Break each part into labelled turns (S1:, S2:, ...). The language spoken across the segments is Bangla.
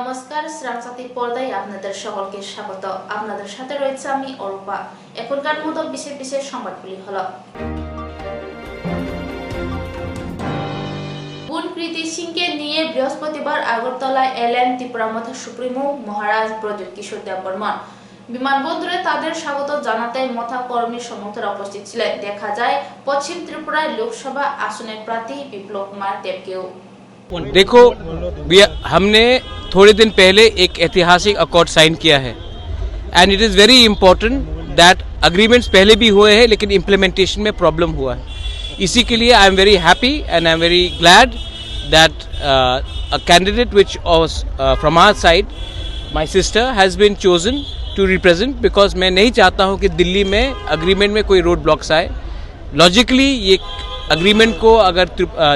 S1: নমস্কার, শ্রাবসাথীর পর্দায় আপনাদের সকলকে স্বাগত। আপনাদের সাথে রয়েছে আমি অরূপা। এখনকার মতো বিশেষ বিশেষ সংবাদগুলি হলো: বোন প্রীতি সিংকে নিয়ে বৃহস্পতিবার আগরতলায় এলেন ত্রিপুরামথা সুপ্রিমো মহারাজ প্রদ্যুৎ কিশোর দেববর্মন। বিমানবন্দরে তাদের স্বাগত জানাতে মথা কর্মী সমর্থকরা উপস্থিত ছিলেন। দেখা যায় পশ্চিম ত্রিপুরায় লোকসভা আসনের প্রার্থী বিপ্লব কুমার দেবকেও।
S2: देखो, हमने थोड़े दिन पहले एक ऐतिहासिक अकॉर्ड साइन किया है and it is very important that agreements पहले भी हुए हैं लेकिन इम्प्लीमेंटेशन में प्रॉब्लम हुआ है। इसी के लिए I am very happy and I am very glad that a candidate which from our side my sister has been chosen to represent, because मैं नहीं चाहता हूँ कि दिल्ली में अग्रीमेंट में कोई रोड ब्लॉक्स आए। लॉजिकली ये अग्रीमेंट को अगर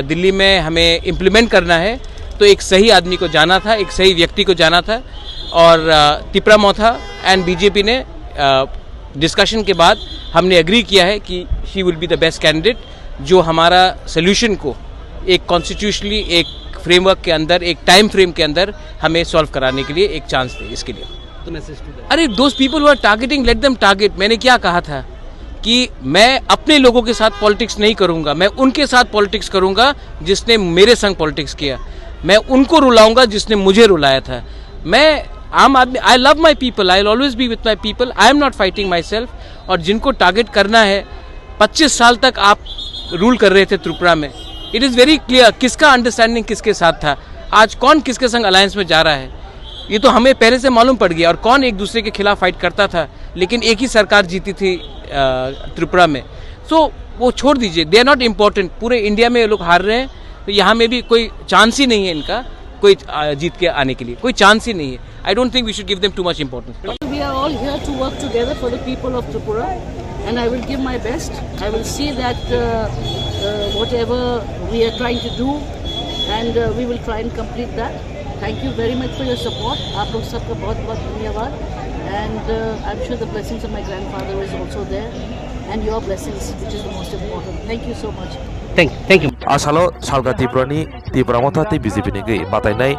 S2: दिल्ली में हमें इम्प्लीमेंट करना है तो एक सही आदमी को जाना था, एक सही व्यक्ति को जाना था। और त्रिपुरामथा एंड बीजेपी ने डिस्कशन के बाद हमने एग्री किया है कि she will be the best candidate जो हमारा सोल्यूशन को एक कॉन्स्टिट्यूशनली एक फ्रेमवर्क के अंदर, एक टाइम फ्रेम के अंदर हमें सॉल्व कराने के लिए एक चांस दे। इसके लिए अरे those people who are targeting, let them target. मैंने क्या कहा था कि मैं अपने लोगों के साथ पॉलिटिक्स नहीं करूंगा, मैं उनके साथ पॉलिटिक्स करूंगा जिसने मेरे संग पॉलिटिक्स किया। मैं उनको रुलाऊंगा जिसने मुझे रुलाया था। मैं आम आदमी, I love my people, I will always be with my people, I am not fighting my self. और जिनको टारगेट करना है, 25 साल तक आप रूल कर रहे थे त्रिपुरा में, इट इज़ वेरी क्लियर किसका अंडरस्टैंडिंग किसके साथ था। आज कौन किसके संग अलायंस में जा रहा है ये तो हमें पहले से मालूम पड़ गया, और कौन एक दूसरे के खिलाफ फाइट करता था। लेकिन एक ही सरकार जीती थी त्रिपुरा में। सो वो छोड़ दीजिए, दे आर नॉट इम्पोर्टेंट। पूरे इंडिया में ये लोग हार रहे हैं, तो यहाँ में भी कोई चांस ही नहीं है इनका कोई जीत के आने के लिए, कोई चांस ही नहीं है। I don't think we should give them too much importance.
S3: We are all here to work together for the people of Tripura, and I will give my best. I will see that whatever we are trying to do, and we will try and complete that. Thank you very much for your support. आप लोग सबका बहुत बहुत धन्यवाद. And I'm sure the blessings of my grandfather is also there, and your blessings, which is the most important. Thank you so much.
S2: Thank you.
S4: आसालो सालगा त्रिपुरानी त्रिपुरामथाते बीजेपी नि गई बातायनाय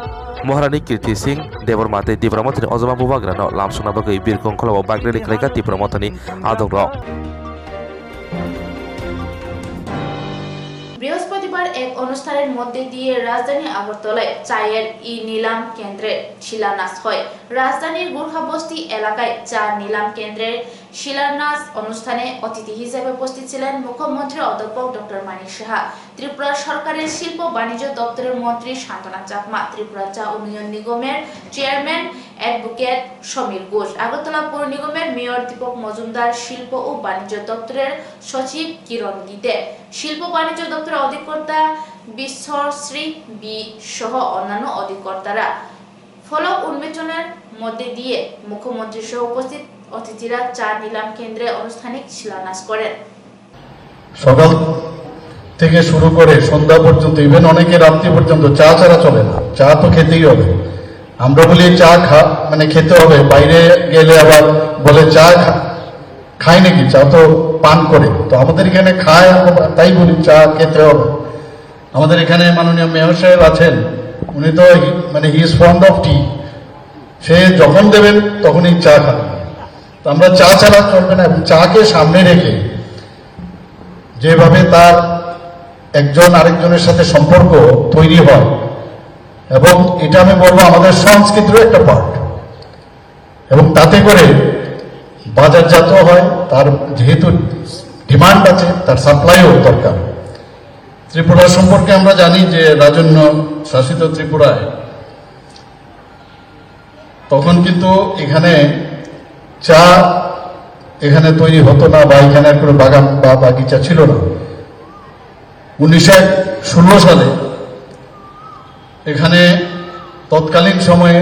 S4: महारानी कीर्ति सिंह देबरमाते त्रिपुरामथानि अजमा बुबाग्रानो लामसुना बगै बिरखं खलाव बागरेलि खलायका त्रिपुरामथानि आदग्र।
S1: বৃহস্পতিবার এক অনুষ্ঠানের মধ্যে দিয়ে রাজধানী আগরতলায় চায়ের নিলাম কেন্দ্রের শিলান্যাস হয়। রাজধানীর গুর্খাবস্তি এলাকায় চা নিলাম কেন্দ্রের শিলান্যাস অনুষ্ঠানে অতিথি হিসেবে উপস্থিত ছিলেন মুখ্যমন্ত্রী অধ্যাপক ডক্টর মানিক সাহা, ত্রিপুরা সরকারের শিল্প বাণিজ্য দপ্তরের মন্ত্রী শান্তনা চাকমা, ত্রিপুরা চা উন্নয়ন নিগমের চেয়ারম্যান অ্যাডভোকেট সমীর ঘোষ, আগরতলা পৌর নিগমের মেয়র দীপক মজুমদার, শিল্প ও বাণিজ্য দপ্তরের সচিব কিরণ গীতে, শিল্প বাণিজ্য দপ্তরের অধিকর্তা বিশ্বশ্রী বি সহ অন্যান্য অধিকর্তারা। ফলক উন্মোচনের মধ্যে দিয়ে মুখ্যমন্ত্রী সহ উপস্থিত অতিথিরা চা নিলাম কেন্দ্রে আনুষ্ঠানিক শিলান্যাস করেন।
S5: সকাল থেকে শুরু করে সন্ধ্যা পর্যন্ত, ইভেন অনেকে রাত্রি পর্যন্ত চা ছাড়া চলে না। চা তো খেতেই হবে। আমরা বলি চা মানে খেতে হবে, বাইরে গেলে আবার বলে চা খায় নাকি, চা তো পান করে। তো আমাদের এখানে খায়, তাই বলি চা খেতে হবে। আমাদের এখানে মাননীয় মেয়র সাহেব আছেন, উনি তো মানে হি ইজ ফন্ড অফ টি। সে যখন দেবেন তখনই চা খাবেন। তো আমরা চা ছাড়া চলবে না। এবং চাকে সামনে রেখে যেভাবে তার একজন আরেকজনের সাথে সম্পর্ক তৈরি হয়, এবং এটা আমি বলবো আমাদের সংস্কৃতিরও একটা পার্ট, এবং তাতে করে বাজারজাত হয়। তার যেহেতু ডিমান্ড আছে, তার সাপ্লাইও দরকার। ত্রিপুরা সম্পর্কে আমরা জানি যে রাজন্য শাসিত ত্রিপুরায় তখন কিন্তু এখানে চা এখানে তৈরি হতো না, বা এখানে কোনো বাগান বা বাগিচা ছিল না। 1916 সালে এখানে তৎকালীন সময়ে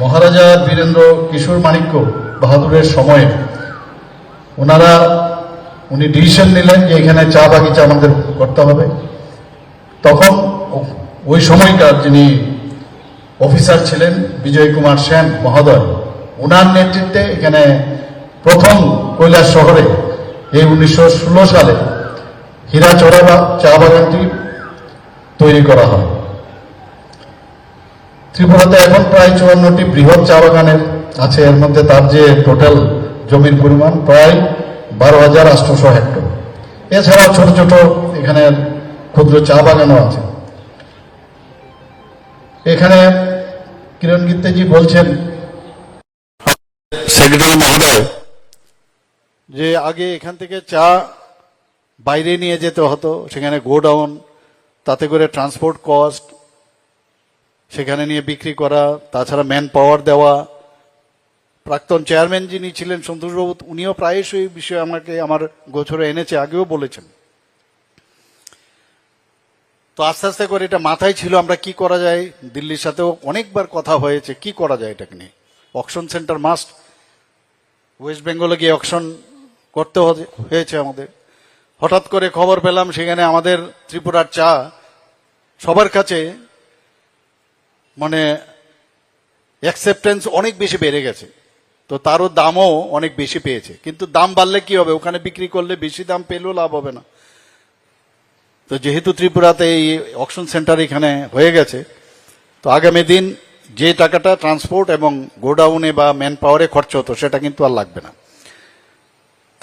S5: মহারাজা বীরেন্দ্র কিশোর মাণিক্য বাহাদুরের সময়ে উনি ডিসিশন নিলেন যে এখানে চা বাগিচা আমাদের করতে হবে। তখন ওই সময়কার যিনি অফিসার ছিলেন বিজয় কুমার সেন মহোদয়, ওনার নেতৃত্বে এখানে প্রথম কৈলাস শহরে এই 1916 সালে হীরাচড়া চা বাগানটি তৈরি করা হয়। ত্রিপুরাতে এখন প্রায় 54টি বৃহৎ চা বাগানের আছে, এর মধ্যে তার যে টোটাল জমির পরিমাণ প্রায় 12,800 হেক্টর। এছাড়া ছোট ছোট এখানে ক্ষুদ্র চা বাগানও আছে। এখানে কিরণ গিত্তেজি বলছেন,
S6: সেক্রেটারি মহোদয়,
S5: যে আগে এখান থেকে চা বাইরে নিয়ে যেতে হতো, সেখানে গোডাউন, তাতে করে ট্রান্সপোর্ট কস্ট, সেখানে নিয়ে বিক্রি করা, তাছাড়া ম্যান পাওয়ার দেওয়া। প্রাক্তন চেয়ারম্যান যিনি ছিলেন সন্তোষবাবু, উনিও প্রায়শই এই বিষয়ে আমাকে আমার গোচরে এনেছে, আগেও বলেছেন। তো আস্তে আস্তে করে এটা মাথায় ছিল আমরা কি করা যায়। দিল্লির সাথেও অনেকবার কথা হয়েছে কি করা যায় এটাকে নিয়ে। অকশন সেন্টার মাস্ট, ওয়েস্ট বেঙ্গলে গিয়ে অকশন করতে হয়েছে আমাদের। হঠাৎ করে খবর পেলাম সেখানে আমাদের ত্রিপুরার চা সবার কাছে মানে অ্যাকসেপ্টেন্স অনেক বেশি বেড়ে গেছে, তো তারও দামও অনেক বেশি পেয়েছে। কিন্তু দাম বাড়লে কি হবে, ওখানে বিক্রি করলে বেশি দাম পেলেও লাভ হবে না। তো যেহেতু ত্রিপুরাতে এই অকশন সেন্টার এখানে হয়ে গেছে, তো আগামী দিন যে টাকাটা ট্রান্সপোর্ট এবং গোডাউনে বা ম্যান পাওয়ারে খরচ হতো সেটা কিন্তু আর লাগবে না।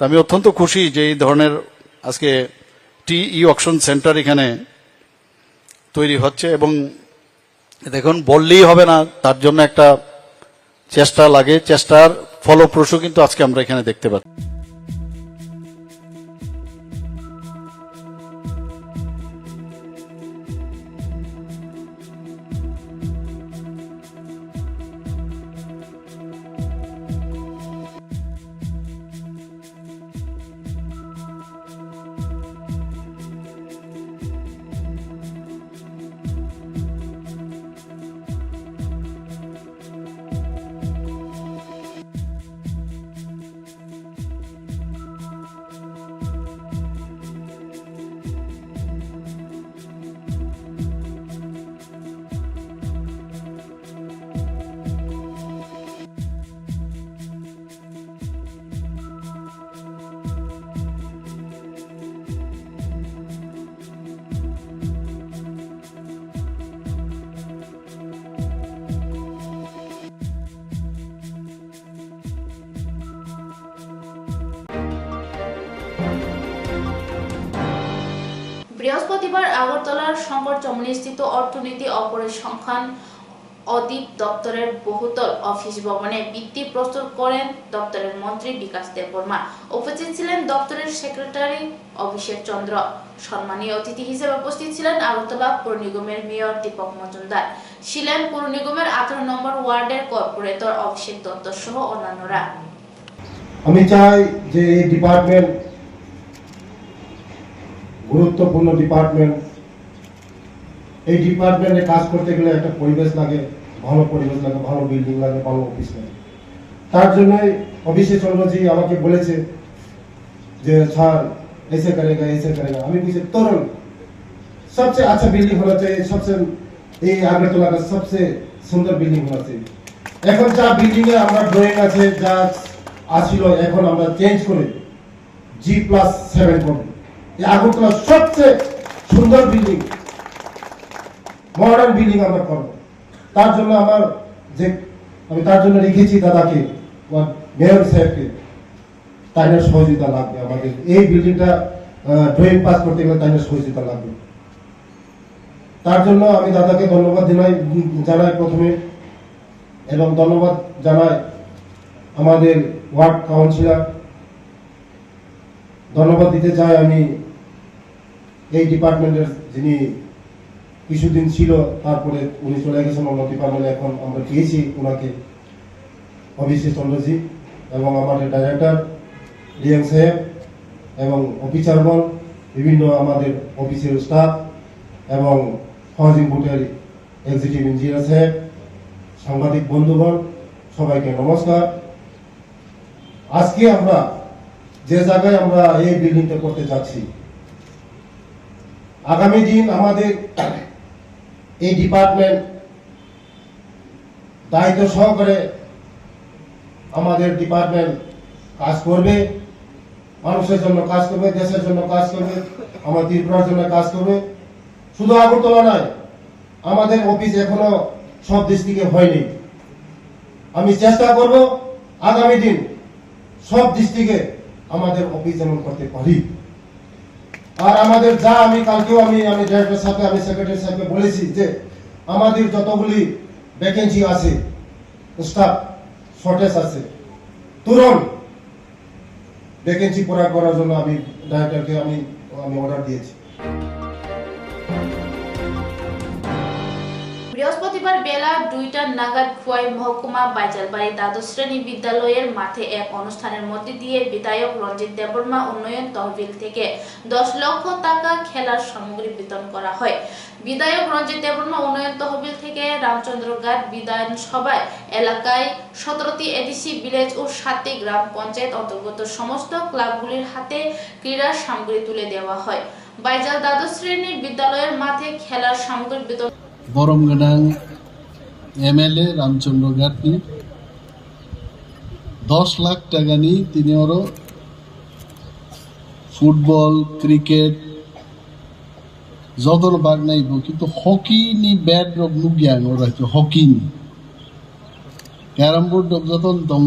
S5: তো আমি অত্যন্ত খুশি যে এই ধরনের আজকে টি অকশন সেন্টার এখানে তৈরি হচ্ছে। এবং দেখুন, বললেই হবে না, তার জন্য একটা চেষ্টা লাগে, চেষ্টার ফলপ্রসূ কিন্তু আজকে আমরা এখানে দেখতে পাচ্ছি।
S1: বৃহস্পতিবার আগরতলার শঙ্কর চমনিস্থিত অর্থনীতি অপরিসংখ্যান অধিদপ্তরের বহুতল অফিস ভবনে ভিত্তি প্রস্তুত করেন দপ্তরের মন্ত্রী বিকাশ দেববর্মা। উপস্থিত ছিলেন দপ্তরের সেক্রেটারি অভিষেক চন্দ্র। সম্মানীয় অতিথি হিসেবে উপস্থিত ছিলেন আগরতলা পৌর নিগমের মেয়র দীপক মজুমদার, ছিলেন পৌর নিগমের 18 নম্বর ওয়ার্ডের কর্পোরেটর অভিষেক দত্ত সহ অন্যান্যরা।
S7: আমি চাই যে এই ডিপার্টমেন্ট গুরুত্বপূর্ণ ডিপার্টমেন্ট, এই ডিপার্টমেন্টে কাজ করতে গেলে একটা পরিবেশ লাগে, ভালো পরিবেশ লাগে, ভালো বিল্ডিং লাগে, ভালো অফিস লাগে। তার জন্যই অভিষেক চন্দ্রজি আমাকে বলেছে যে স্যার ऐसे करेगा ऐसे करेगा। আমি বলছি তরুণ সবচেয়ে আচ্ছা বিল্ডিং होना चाहिए, সবচেয়ে এই আগরতলা का सबसे সুন্দর বিল্ডিং होना चाहिए। এখন যা বিল্ডিং এ আমরা ড্রয়িং আছে যা আসিল, এখন আমরা চেঞ্জ করে G+7 করব। এই আগরতলা সবচেয়ে সুন্দর বিল্ডিং, মডার্ন বিল্ডিং আমরা করব। তার জন্য আমি তার জন্য রেখেছি দাদাকে, মেয়র সাহেবকে, তাইনের সহযোগিতা লাগবে আমাদের। এই বিল্ডিংটা ড্রয়িং পাস করতে গেলে তাইনের সহযোগিতা লাগবে। তার জন্য আমি দাদাকে ধন্যবাদ জানাই প্রথমে, এবং ধন্যবাদ জানাই আমাদের ওয়ার্ড কাউন্সিলর। ধন্যবাদ দিতে চাই আমি এই ডিপার্টমেন্টের যিনি কিছুদিন ছিল, তারপরে উনি চলে গেছেন অন্য ডিপার্টমেন্টে, এখন আমরা পেয়েছি ওনাকে, অভিষেক চন্দ্রজি, এবং আমাদের ডাইরেক্টর ডিএম সাহেব এবং অফিসারগণ, বিভিন্ন আমাদের অফিসের স্টাফ এবং হাউজিং বোর্ডের এক্সিকিউটিভ ইঞ্জিনিয়ার সাহেব, সাংবাদিক বন্ধুগণ, সবাইকে নমস্কার। আজকে আমরা যে জায়গায় আমরা এই বিল্ডিংটা করতে যাচ্ছি, আগামী দিন আমাদের এই ডিপার্টমেন্ট দায়িত্ব সহকারে আমাদের ডিপার্টমেন্ট কাজ করবে, মানুষের জন্য কাজ করবে, দেশের জন্য কাজ করবে, আমার ত্রিপুরার জন্য কাজ করবে। শুধু আগরতলা নয়, আমাদের অফিস এখনো সব ডিস্ট্রিক্টে হয়নি। আমি চেষ্টা করব আগামী দিন সব ডিস্ট্রিক্টে আমাদের অফিস যেমন করতে পারি। আর আমাদের যা আমি কালকেও আমি ডাইরেক্টর সাহেবকে আমি সেক্রেটারি সাহেবকে বলেছি যে আমাদের যতগুলি ভ্যাকেন্সি আছে, স্টাফ শর্টেজ আছে, তুরন্ত ভ্যাকেন্সি পূরণ করার জন্য আমি ডাইরেক্টরকে আমি অর্ডার দিয়েছি।
S1: বৃহস্পতিবার বেলা 2টা নাগাদ খোয়াই মহকুমা বাইজালবাড়ি দ্বাদশ শ্রেণী বিদ্যালয়ের মাঠে এক অনুষ্ঠানের মধ্যে দিয়ে বিধায়ক রঞ্জিত দেববর্মা উন্নয়ন তহবিল থেকে 10 লক্ষ টাকা খেলার সামগ্রী বিতরণ করা হয়। বিধায়ক রঞ্জিত দেববর্মা উন্নয়ন তহবিল থেকে রামচন্দ্রঘাট বিধানসভা এলাকায় 17টি এডিসি ভিলেজ ও 7টি গ্রাম পঞ্চায়েত অন্তর্গত সমস্ত ক্লাবগুলির হাতে ক্রীড়া সামগ্রী তুলে দেওয়া হয়। বাইজাল দ্বাদশ শ্রেণী বিদ্যালয়ের মাঠে খেলার সামগ্রী বিতরণ
S6: বরমগাং এমএলএ রামচন্দ্রঘাটনি 10 লাখ টাকা নি তিনি ওরো ফুটবল ক্রিকেট যদর বাগ নাইব কিন্তু হকি নি ব্যাট রক নুগ্যাং ওরা হকি নি ক্যারাম বোর্ড যতন দङ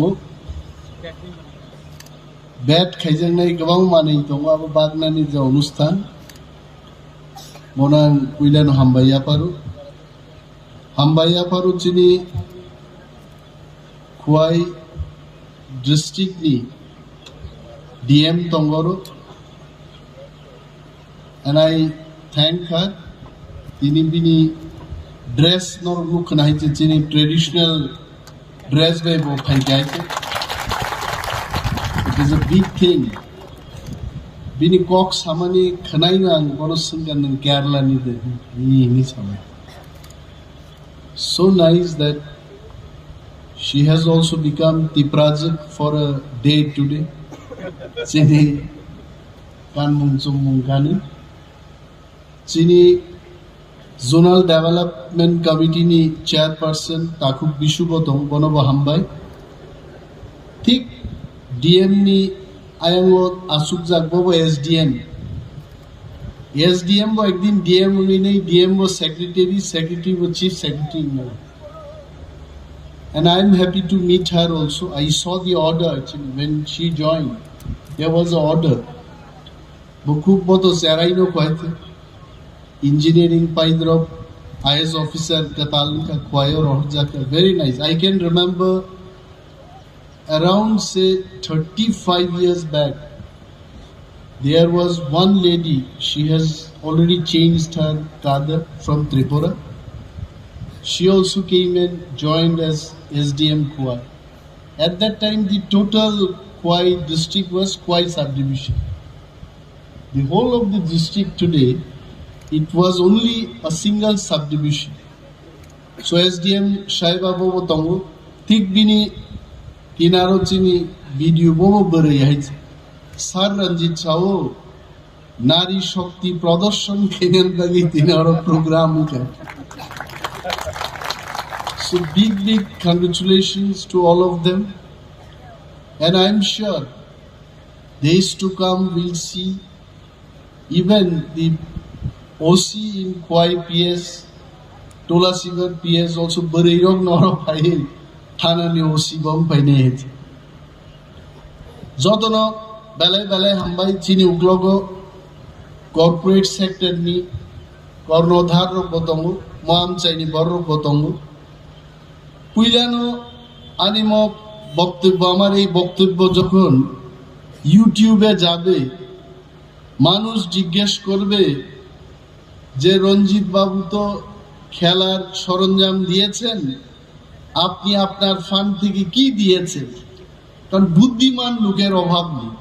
S6: ব্যাট খাইজাंनाय गोबां मानै दङ आरो बागनानि जे अनुष्ठान मोनां कुइलानो हामबाया पारु चिनी खुवाई डिस्ट्रिक्ट नि DM तंगरो and I thank her. Tini bini dress nor look nahi chini traditional dress be bo phanjaite. It is a big thing. Bini kok samani khanai nang borosungan nang Kerala ni de ni samai. So nice that she has also become the project for a day today. Chini kanmung chumung kani. Chini Zonal Development Committee ni chairperson Takuk Bishubotong Bonobo Hambai. Thik DM ni ayango asukjak bobo SDM. SDM bo ekdin DM ni nei DM bo secretary bo chief secretary no. And I am happy to meet her also. I saw the order actually when she joined. There was an order. Bukuk boto seraino kwaite. Engineering Paidrop, IS officer Katalka choir Orjaka, very nice. I can remember around say 35 years back, there was one lady, she has already changed her cadre from Tripura. She also came and joined as SDM Kwai. At that time, the total Kwai district was Kwai subdivision. The whole of the district today, it was only a single subdivision. So SDM Shaiba Bobo Tongo, Tik Bini, Kinaro Chini, Video Bobo Bere, Sar Ranjit Chao, Nari Shakti Pradarsan Kenyan Dagi Tinaro program. So big congratulations to all of them. And I'm sure days to come we'll see even the OC in Kwai PS, Tola Singer PS also Barirog Noro Pail, Hanani OC Bom Painet. Zotono, Balai Hambai Chini Uklogo, corporate sector ni, Kornodhar Botongu, Moam Chini Borro Botongu, Puilano Animo Boktubamari Boktubbo Jokun, YouTube Jabe, Manus Jigesh Korbe. যে রঞ্জিত বাবু তো খেলার সরঞ্জাম দিয়েছেন, আপনি আপনার ফান্ড থেকে কি দিয়েছেন? কারণ বুদ্ধিমান লোকের অভাব নেই।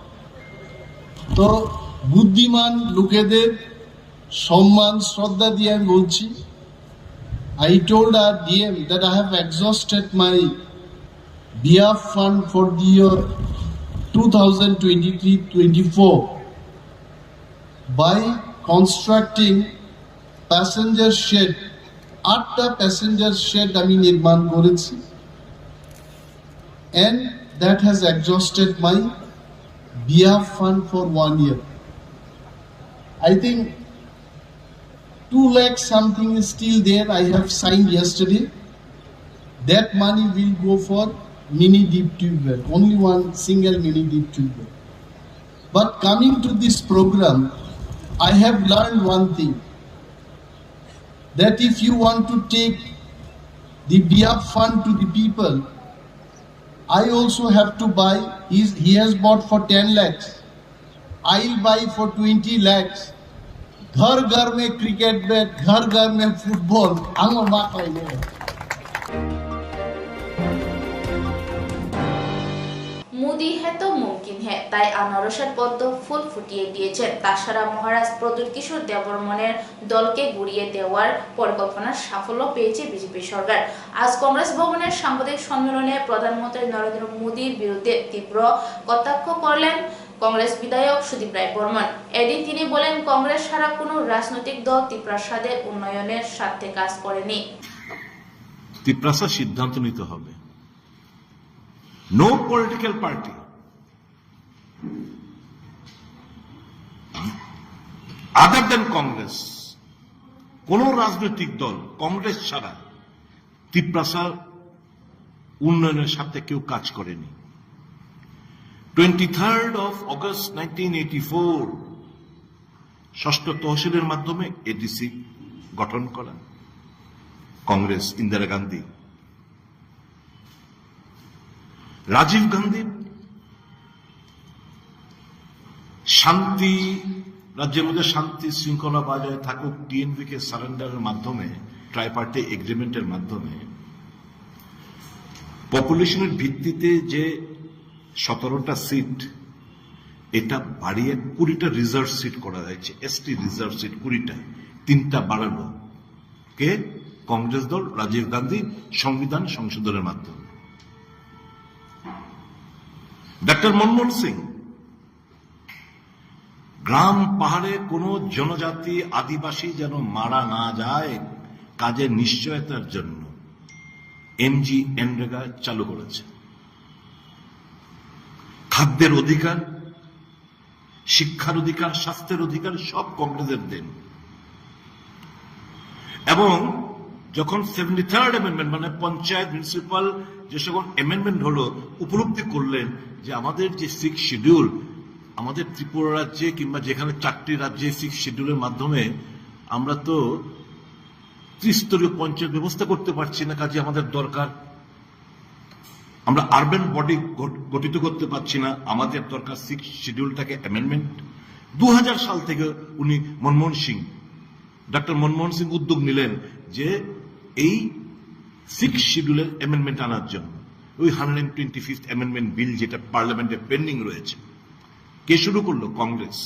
S6: তো বুদ্ধিমান লোকেদের সম্মান শ্রদ্ধা দিয়ে আমি বলছি, I told our DM that I have exhausted my BF fund for the year 2023-24 by constructing passenger shed, 8টা passenger shed আমি নির্মাণ করেছি, and that has exhausted my BF fund for 1 year. I think 2 lakh something is still there. I have signed yesterday. that money will go for mini deep tube well, only one single mini deep tube well. But coming to this program, I have learned one thing, that if you want to take the BIAP fund to the people, I also have to buy, he has bought for 10 lakhs, I'll buy for 20 lakhs. घर घर में क्रिकेट बैट, घर घर में फुटबॉल, আমার মাথায় নেই।
S1: মোদি है तो मुमकिन है, তাই আনারসের পদ্ম ফুল ফুটিয়ে দিয়েছেন। তাছাড়া মহারাজ প্রদ্যুৎ কিশোর দেববর্মনের দলকে গুড়িয়ে দেওয়ার পরিকল্পনার সাফল্য পেয়েছে বিজেপি সরকার। আজ কংগ্রেস ভবনের সাংবাদিক সম্মেলনে প্রধানমন্ত্রী নরেন্দ্র মোদীর বিরুদ্ধে তীব্র কটাক্ষ করলেন কংগ্রেস বিধায়ক সুদীপ রায় বর্মন। এদিন তিনি বলেন, কংগ্রেস ছাড়া কোনো রাজনৈতিক দল ত্রিপ্রাসাদের উন্নয়নের স্বার্থে কাজ করেনি।
S8: ত্রিপ্রাসাদ সিদ্ধান্ত নিতে হবে। নো পলিটিক্যাল পার্টি আদার দেন কংগ্রেস, কোন রাজনৈতিক দল কংগ্রেস ছাড়া ত্রিপ্রাসাদ উন্নয়নের সাথে কেউ কাজ করেনি। 23rd of August 1984 ষষ্ঠ তহসিলের মাধ্যমে এডিসি গঠন করা কংগ্রেস, ইন্দিরা গান্ধী, রাজীব গান্ধী শান্তি, রাজ্যের মধ্যে শান্তি শৃঙ্খলা বজায় থাকুক, টিএনপি কে সারেন্ডারের মাধ্যমে, ট্রাইপার্টি এগ্রিমেন্টের মাধ্যমে পপুলেশনের ভিত্তিতে যে 17টা সিট, এটা বাড়িয়ে 20টা রিজার্ভ সিট করা হয়েছে। এসটি রিজার্ভ সিট 20টা, 3টা বাড়ালো কে? কংগ্রেস দল, রাজীব গান্ধী সংবিধান সংশোধনের মাধ্যমে। ডক্টর মনমোহন সিং গ্রাম পাহাড়ে কোনো জনজাতি আদিবাসী যেন মারা না যায় কাজের নিশ্চয়তার জন্য এমজি এনরেগা চালু করেছে। খাদ্যের অধিকার, শিক্ষার অধিকার, স্বাস্থ্যের অধিকার সব কংগ্রেসের দেন। এবং যখন 73rd অ্যামেন্ডমেন্ট মানে পঞ্চায়েত মিউনিসিপাল যে সকল অ্যামেন্ডমেন্ট হলো, উপলব্ধি করলেন যে আমাদের যে 6 শিডিউল, আমাদের ত্রিপুরা রাজ্যে কিংবা যেখানে 4টি রাজ্যে 6 শিডিউলের মাধ্যমে আমরা তো ত্রিস্তরীয় পঞ্চায়েত ব্যবস্থা করতে পারছি না, কাজে আমাদের দরকার। আমরা আরবান বডি গঠিত করতে পারছি না, আমাদের দরকার 6 শিডিউলটাকে অ্যামেন্ডমেন্ট। 2000 সাল থেকে উনি ডক্টর মনমোহন সিং উদ্যোগ নিলেন যে এই 6 শিডিউলের অ্যামেন্ডমেন্ট আনার জন্য। ওই 125th অ্যামেন্ডমেন্ট বিল যেটা পার্লামেন্টে পেন্ডিং রয়েছে, কে শুরু করলো? কংগ্রেস।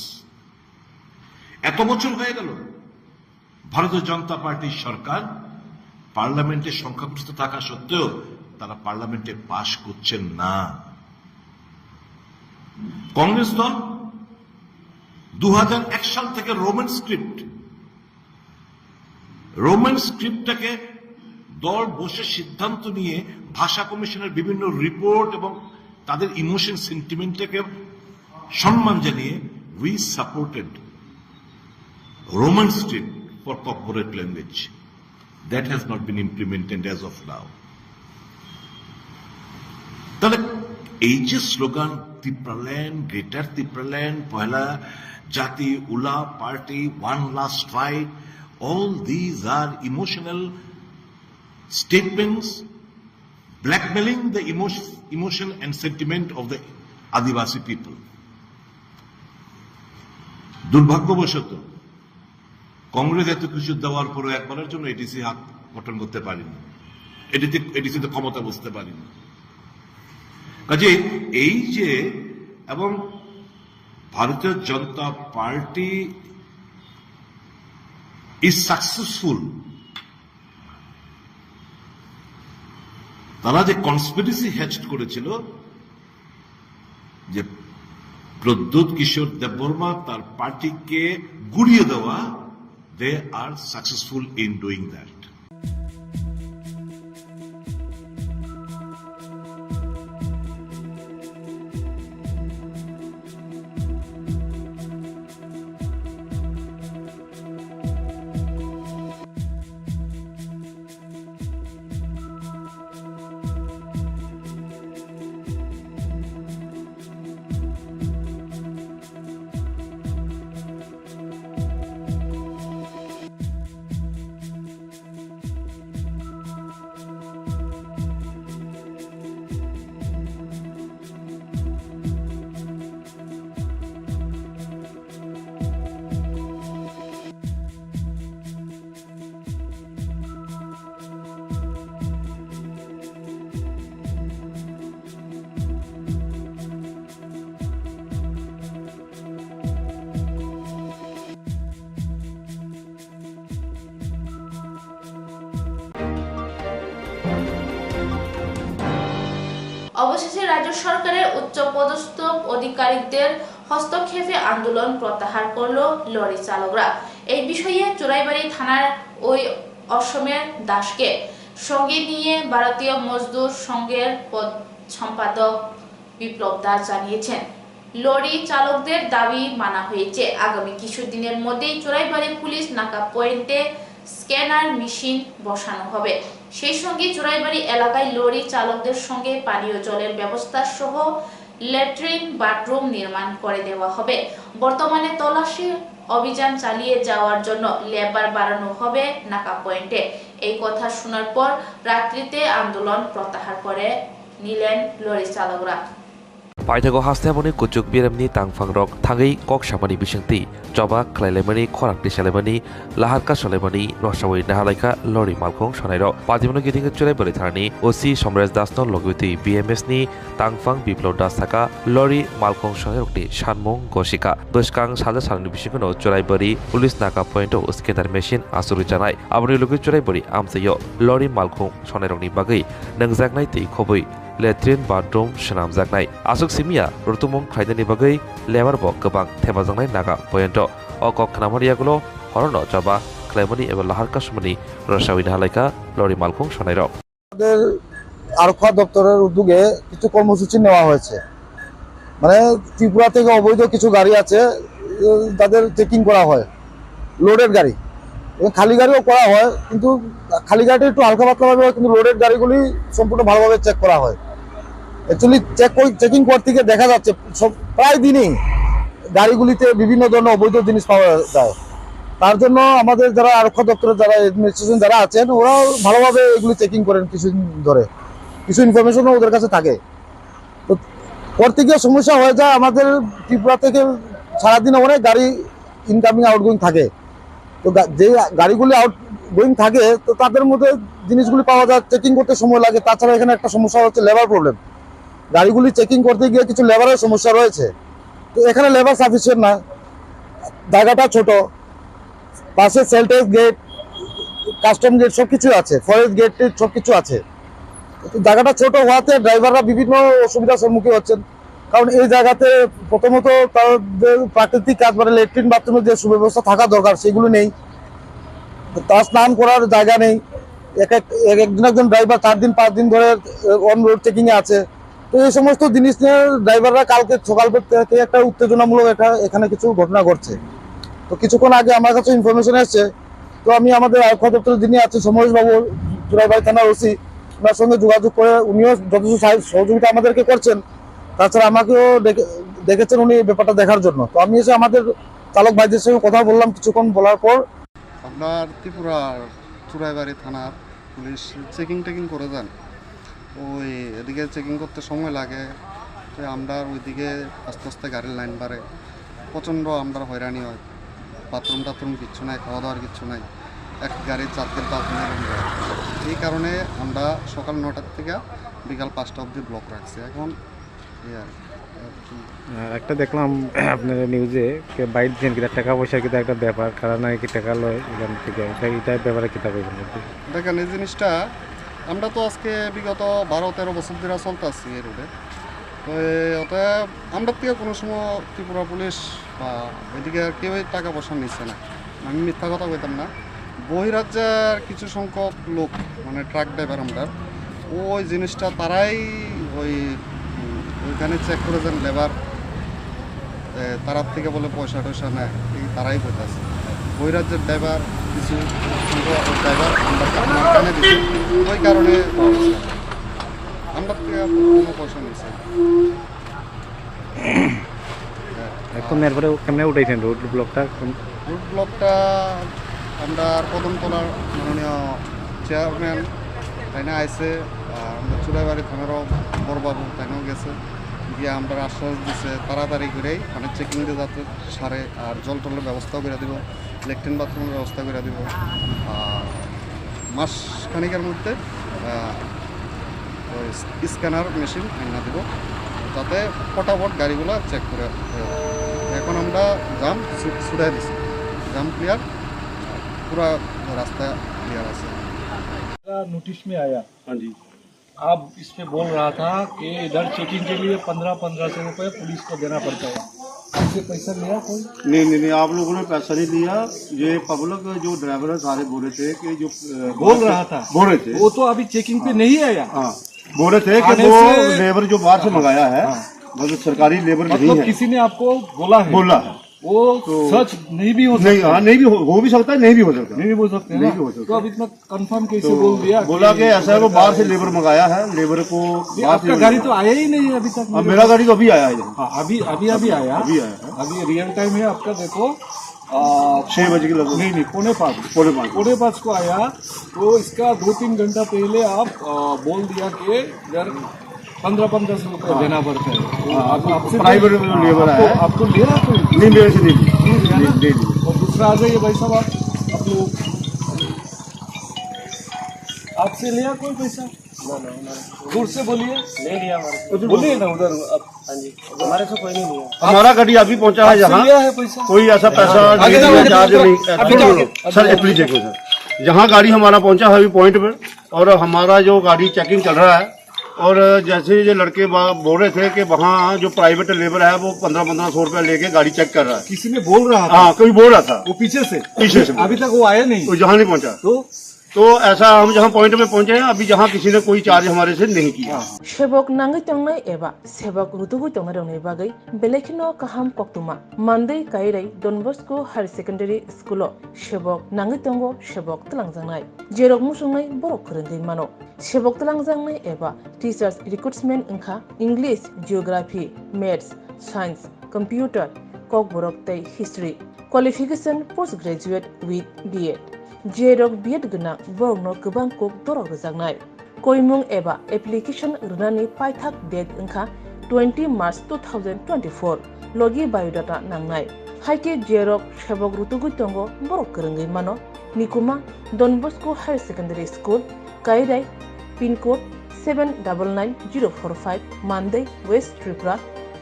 S8: এত বছর হয়ে গেল, ভারতীয় জনতা পার্টির সরকার পার্লামেন্টে সংখ্যাগরিষ্ঠ থাকা সত্ত্বেও তারা পার্লামেন্টে পাশ করছেন না। কংগ্রেস দল 2001 সাল থেকে রোমান স্ক্রিপ্টটাকে দল বসে সিদ্ধান্ত নিয়ে ভাষা কমিশনের বিভিন্ন রিপোর্ট এবং তাদের ইমোশন সেন্টিমেন্টটাকে সম্মান জানিয়ে we supported roman script for corporate language. That has not been implemented as of now. তাহলে এই যে স্লোগান ত্রিপুরাল্যান্ড, গ্রেটার ত্রিপুরাল্যান্ড, পয়লা জাতি, উলা party, one last fight, all these are emotional statements blackmailing the emotion and sentiment of the Adivasi people. দুর্ভাগ্যবশত কংগ্রেস এত কিছু দেওয়ার পরও একবারের জন্য এডিসি হাত গঠন করতে পারেনি, এডিসিতে ক্ষমতা বসতে পারেনি। কাজে এই যে, এবং ভারতীয় জনতা পার্টি ইজ সাকসেসফুল, তারা যে কনস্পিরেসি হ্যাচড করেছিল যে প্রদ্যুৎ কিশোর দেববর্মা তার পার্টিকে গুড়িয়ে দেওয়া, they are successful in doing that.
S1: অবশেষে রাজ্য সরকারের উচ্চপদস্থ আধিকারিকদের হস্তক্ষেপে আন্দোলন প্রত্যাহার করল লরি চালকরা। এই বিষয়ে চোরাইবাড়ি থানার ওই অসমের দাসকে সঙ্গে নিয়ে ভারতীয় মজদুর সংঘের সম্পাদক বিপ্লব দাস জানিয়েছেন, লরি চালকদের দাবি মানা হয়েছে। আগামী কিছুদিনের মধ্যেই চোরাইবাড়ি পুলিশ নাকা পয়েন্টে স্ক্যানার মেশিন বসানো হবে। সেই সঙ্গে চোরাইবাড়ি এলাকায় লরি চালকদের সঙ্গে পানীয় জলের ব্যবস্থা সহ ল্যাট্রিন বাথরুম নির্মাণ করে দেওয়া হবে। বর্তমানে তল্লাশি অভিযান চালিয়ে যাওয়ার জন্য লেবার বাড়ানো হবে নাকা পয়েন্টে। এই কথা শোনার পর রাত্রিতে আন্দোলন প্রত্যাহার করে নিলেন লরি চালকরা।
S4: Paitago hastamoni kujuk biramni tangfang rok thangai kok samani bisingti joba khlailemani khorak tisalemani laharka solemani rosawai nahalaika lori malkong sonairo pajimono giding churaibari tharani oc somraj dasno logwiti bms ni tangfang biplod das thaka lori malkong sonairokti sanmung goshika beskang saja salani bisingono churaibari police naka point o scanner machine asuri janai aboni logi churaibari amsayo lori malkong sonairokni bagai nangjaknai tei khoboi latrine bathroom সেনামজাকনাই আসুক সিমিয়া রতুমং খাইদানি বাগৈ লেবার বক গোবাং থেমাজাंनाय নাগা পয়েন্ট অকক খানামারিয়াগুলো হরন জবা ক্লাইমনি এবং লাহার কাশমনি রসাউই হালাইকা লরি মালকুং সনাইর
S9: আমাদের আরক্ষা দপ্তরের উদ্যোগে কিছু কর্মসূচি নেওয়া হয়েছে। মানে ত্রিপুরা থেকে অবৈধ কিছু গাড়ি আছে, তাদের চেকিং করা হয়, লোডেড গাড়ি এবং খালি গাড়িও করা হয়, কিন্তু খালি গাড়িটা একটু হালকা পাতলাভাবে হয়, কিন্তু লোডেড গাড়িগুলি সম্পূর্ণ ভালোভাবে চেক করা হয়। অ্যাকচুয়ালি চেকিং করতে গিয়ে দেখা যাচ্ছে প্রায় দিনই গাড়িগুলিতে বিভিন্ন ধরনের অবৈধ জিনিস পাওয়া যায়। তার জন্য আমাদের যারা আরক্ষা দপ্তরের যারা অ্যাডমিনিস্ট্রেশন যারা আছেন ওরাও ভালোভাবে এগুলি চেকিং করেন, কিছুদিন ধরে কিছু ইনফরমেশনও ওদের কাছে থাকে। তো করতে গিয়ে সমস্যা হয়ে যায়, আমাদের ত্রিপুরা থেকে সারাদিন অনেক গাড়ি ইনকামিং আউটগোয়িং থাকে। তো যে গাড়িগুলি আউট গোয়িং থাকে তো তাদের মধ্যে জিনিসগুলি পাওয়া যায়, চেকিং করতে সময় লাগে। তাছাড়া এখানে একটা সমস্যা হচ্ছে লেবার প্রবলেম, গাড়িগুলি চেকিং করতে গিয়ে কিছু লেবারের সমস্যা রয়েছে। তো এখানে লেবার সাফিসিয়েন্ট না, জায়গাটা ছোট, পাশে সেলটেক্স গেট, কাস্টম গেট সব কিছু আছে, ফরেস্ট গেট সব কিছু আছে। জায়গাটা ছোট হওয়াতে ড্রাইভাররা বিভিন্ন অসুবিধার সম্মুখীন হচ্ছেন। কারণ এই জায়গাতে প্রথমত তাদের প্রাকৃতিক কাজ মানে ল্যাট্রিন বাথরুমের যে সুব্যবস্থা থাকা দরকার সেগুলো নেই, তার স্নান করার জায়গা নেই। একজন ড্রাইভার 4 দিন 5 দিন ধরে অন রোড চেকিং এ আছে। তো এই সমস্ত জিনিস নিয়ে ড্রাইভাররা কালকে সকাল থেকে একটা উত্তেজনামূলক এখানে কিছু ঘটনা ঘটছে। তো কিছুক্ষণ আগে আমার কাছে ইনফরমেশন এসছে, তো আমি আমাদের আরক্ষা দপ্তরের যিনি আছে সমরেশ বাবু, চোরাইবাড়ি থানার ওসি, ওনার সঙ্গে যোগাযোগ করে উনিও যথেষ্ট সহযোগিতা আমাদেরকে করছেন। তাছাড়া আমাকেও দেখেছেন উনি ব্যাপারটা দেখার জন্য। তো আমি এসে আমাদের চালক ভাইদের সঙ্গে কথা বললাম, কিছুক্ষণ বলার পর
S10: আপনার ত্রিপুরার চোরাইবাড়ি থানার পুলিশ চেকিং করে যান, ওই এদিকে চেকিং করতে সময় লাগে। তো আমরা ওইদিকে আস্তে আস্তে গাড়ির লাইন বাড়ে, প্রচণ্ড আমরা হয়রানি হয়। বাথরুম টাথরুম কিচ্ছু নাই, খাওয়া দাওয়ার কিচ্ছু নাই, এক গাড়ির 4 দিন 5 দিনের যায়। এই কারণে আমরা সকাল 9টার থেকে বিকাল 5টা অবধি ব্লক রাখছি। এখন
S11: একটা দেখলাম আপনার নিউজে বাইর দিন কিনা টাকা পয়সার কিনা একটা ব্যাপার, কারণ নাকি টাকা লয় এখান থেকে, এটার ব্যাপারে কিতা কইবেন?
S10: দেখেন এই জিনিসটা আমরা তো আজকে বিগত 12-13 বছর ধরে চলতে আসছি এই রোডে। তো অতএব আমরা থেকে কোনো সময় ত্রিপুরা পুলিশ বা এদিকে কেউই টাকা পয়সা নিচ্ছে না। আমি মিথ্যা কথা কইতাম না। বহিরাজ্যের কিছু সংখ্যক লোক মানে ট্রাক ড্রাইভার আমরা ওই জিনিসটা তারাই ওইখানে চেক করে যান লেবার, তারার থেকে বলে পয়সা টয়সা নেয়, এই তারাই কইতাছে। বহিরাজ্যের ড্রাইভার কিছু ড্রাইভার আমরা কানে দিচ্ছি, ওই কারণে আমরা থেকে কোনো পয়সা নিচ্ছি।
S11: এখন এরপরে কেমনে উঠাইছেন রোড ব্লকটা?
S10: রোড ব্লকটা আমরা কদমতলার মাননীয় চেয়ারম্যান তাইনা আইসে, আমরা চোরাইবাড়ি থানারও বড়বাবু তাইনাও গেছে, গিয়ে আমরা আশ্বাস দিচ্ছে তাড়াতাড়ি করেই মানে চেকিং দিয়ে যাতে সারে, আর জল টলের ব্যবস্থাও করে দিব, ল্যাট্রিন বাথরুমের ব্যবস্থা করে দিব। আর মাসখানিকের মধ্যে স্ক্যানার মেশিন আনা দিব, যাতে ফটাফট গাড়িগুলো চেক করে। এখন আমরা জাম ছুটাই দিচ্ছি, জাম ক্লিয়ার, পুরা রাস্তা क्लियर আছে।
S12: नोटिस में आया, हाँ जी, अब इस पे बोल रहा था कि इधर चेकिंग के लिए 1500 रुपये पुलिस को देना पड़ता है। आपसे पैसा लिया कोई?
S7: नहीं, आप लोगों ने पैसा नहीं लिया। ये पब्लिक जो ड्राइवर है सारे बोल रहे थे कि जो
S12: बोल रहा था,
S7: बोल रहे थे
S12: वो तो अभी चेकिंग पे नहीं आया।
S7: हाँ, बोल रहे थे कि वो लेबर जो बाहर से मंगाया है मतलब सरकारी लेबर नहीं
S12: मतलब
S7: है।
S12: किसी ने आपको बोला है वो तो सच नहीं भी हो सकता।
S7: नहीं, हाँ, नहीं भी हो भी सकता है, नहीं भी हो सकता,
S12: नहीं भी हो सकते हैं
S7: नहीं
S12: ना?
S7: भी हो सकता।
S12: तो अब इतना कंफर्म कैसे बोल दिया?
S7: बोला कि ऐसा है वो बाहर से लेबर मंगाया है, लेबर को
S12: आपका गाड़ी तो आया ही नहीं अभी तक।
S7: अब मेरा गाड़ी तो अभी आया है यहाँ।
S12: हाँ, अभी आया,
S7: अभी आया है।
S12: अभी रियल टाइम है आपका। देखो
S7: 6 बजे के लगभग,
S12: नहीं पौने 5 को आया। तो इसका 2-3 घंटा पहले आप बोल दिया कि इधर 1500 रुपये देना पड़ता है। आपसे
S7: प्राइवेट लेबर है,
S12: आपको ले रहा कोई?
S7: नहीं, मेरे से नहीं।
S12: और दूसरा आ जाइए भाई साहब, आप लोग आपसे लिया कोई पैसा? दूर से बोलिए।
S13: नहीं लिया हमारे,
S12: बोलिए ना उधर।
S13: हाँ जी, हमारे से कोई नहीं लिया।
S7: हमारा गाड़ी अभी पहुंचा है जहाँ,
S12: लिया है पैसा?
S7: कोई ऐसा पैसा चार्ज नहीं। सर प्लीज देखो सर, जहाँ गाड़ी हमारा पहुंचा है अभी पॉइंट पर, और हमारा जो गाड़ी चेकिंग चल रहा है, और जैसे ये लड़के बोल रहे थे कि वहाँ जो प्राइवेट लेबर है वो 1500 रुपया लेके गाड़ी चेक कर रहा है।
S12: किसी ने बोल रहा था?
S7: हाँ, कोई बोल रहा था
S12: वो पीछे से अभी तक वो आया नहीं,
S7: वो जहाँ नहीं पहुँचा। तो ऐसा हम जहाँ पॉइंट में पहुंचे हैं अभी, जहाँ किसी ने कोई चार्ज हमारे से नहीं किया।
S14: सेबक नांगै तंगनाय एबा सेबक रुतुगु तंगनाय रंगनाय बागै बेलेखिनो काहाम कक्तुमा मानदै कायरै Don Bosco higher secondary school सेबक नांगै तंगो सेबक तलांजांनाय जेरक मुसुंनाय बरक फोरोंदै मानो सेबक तलांजांनाय एबा टीचर्स रिक्रुटमेंट इंखा English geography maths science computer कक बरक तै history qualification post graduate with BEd जेरक बीएड गना बरकनो गोबां कक दरक रोजांनाय कोइमुं एबा एप्लिकेशन रुनानि पाइथाक डेट इंखा 20 मार्च 2024 लगी बायोडाटा नांनाय हाइके जेरक सेबक रुतुगु तंगो बरक गोरोंगै मानो निकुमा Don Bosco higher secondary school Kairai pin code 799045 मानदै वेस्ट त्रिपुरा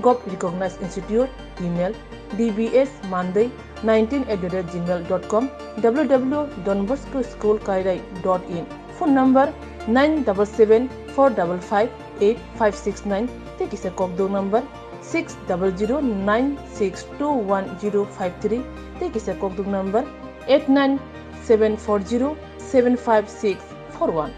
S14: गव recognised institute email dbsmanday19@gmail.com www.donboscoschoolkairai.in phone number 9774558569 take is a kokdo number 6009621053 take is a kokdo number 897407561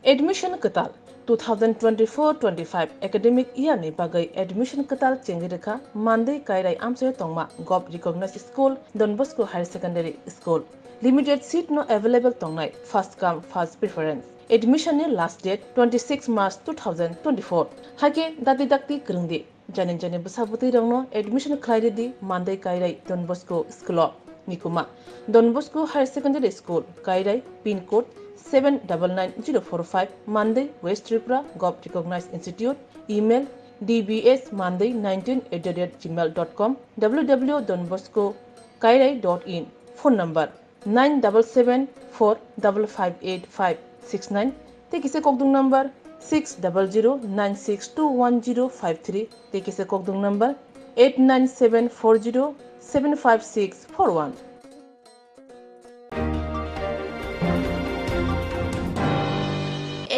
S14: admission katal 2024-25 academic year ni bagai admission katal chengireka mandai kairai amse tongma gov recognized school Don Bosco Higher Secondary School limited seat no available tongnai first come first preference admission ni last date 26 March 2024 hake dakti krungdi jane basabuti rangno admission khlaide di mandai kairai Don Bosco School nikuma Don Bosco Higher Secondary School kairai pin code 799045 Monday West Tripura Gov Recognized Institute email dbsmanday19@gmail.com www.donboscokairai.in phone number 9774558569 take is a kokdung number 6009621053 take is a kokdung number 897407561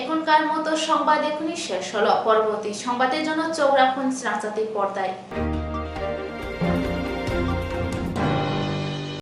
S1: এখনকার মতো সংবাদ এখনই শেষ হলো। পরবর্তী সংবাদের জন্য চোখ রাখুন শ্রাবন্তী পর্দায়।